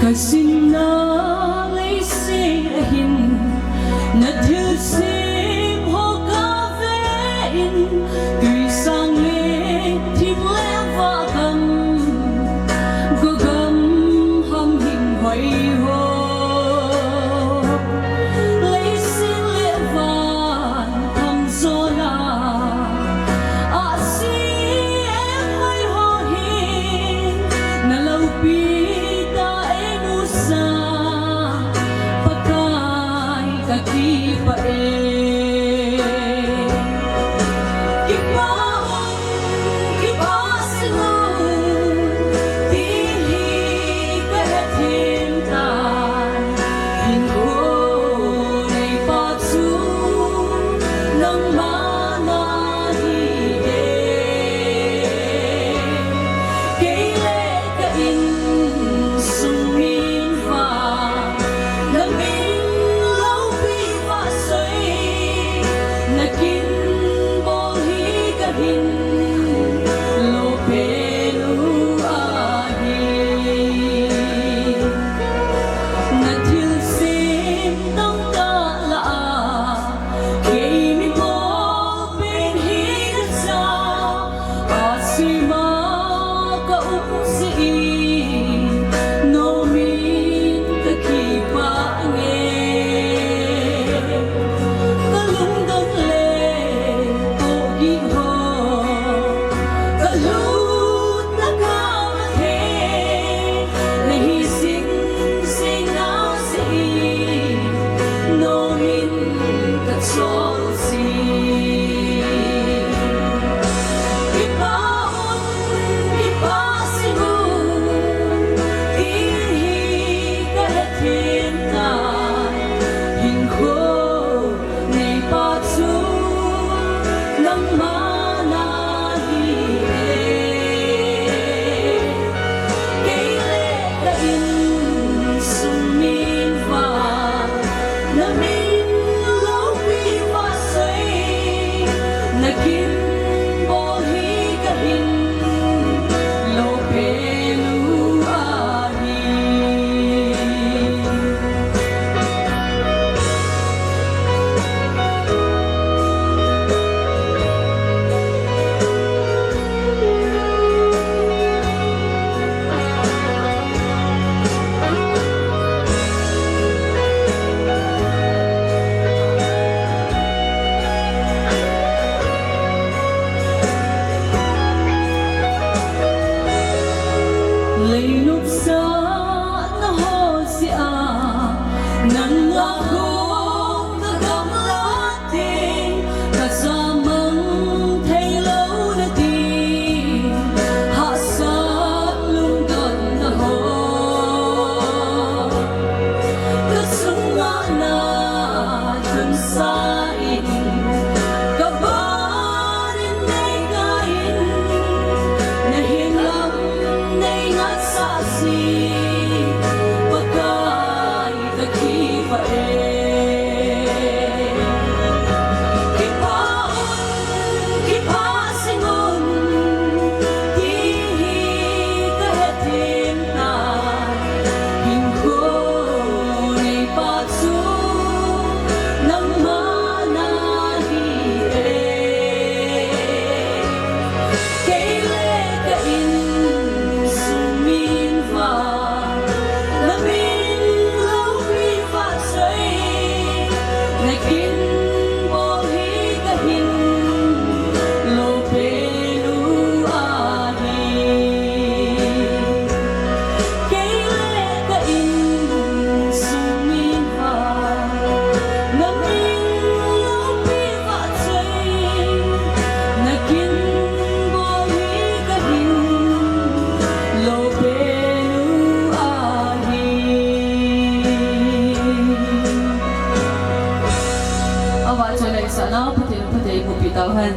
Kasi nalisirahin Natilsim ho kafein Tuy sang lên thiên leva gam Gugam ham hình hoài ho Lấy xin lệ vàn thăm zona A si em hoài ho hin Na lâu pi Kipa kipa sinun tihi kahatin tan hingo nay patsu ng manahi kaile kain sumin fa Lấy lúc xa nó hồ xịa nắng lá khô ta gắm lá tình ta ra mong thấy lâu đã đi hạ sát lung gần ta hồ ta sống ngã na thân xa in cả ba đến đây ga in na hiền lắm nay ngã xa xỉ pakai ta kipa kipa singun tihi kahatin ta hingko nay patsu ng manahi kaile kain Sana pati mo pitauhan.